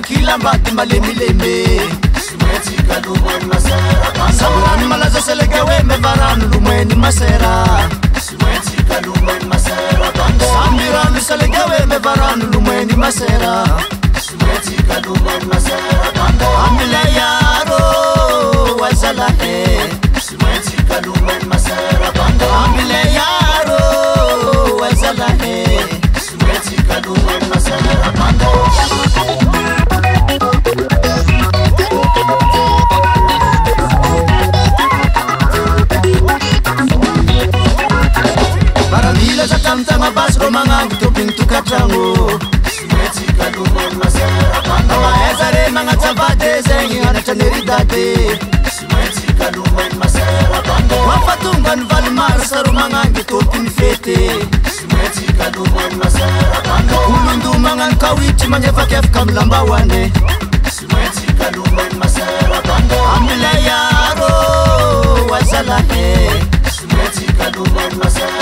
kila mbati malemi-leme Simweti kalumweni masera banda Saburani malaza selegewe mevaranu lumweni masera Simweti kalumweni masera banda Sambiranu selegewe mevaranu lumweni masera Simweti kalumweni masera banda Amila yaro wazala Simweti kalumweni masera banda Amila yaro wazala Simweti kalumweni masera banda Baramila sa tamtama basro mga pintu katrango Simweti kalumweni masera banda Maezare mga tabate zengi anachaneridate Simweti kalumweni masera banda Wapatungan valmar sa rumangan gitopin fete Simweti kalumweni masera banda Ulundu mangan kawiti manyefakef kamlambawane Simweti kalumweni masera banda Amila yaro wazala Simweti kalumweni masera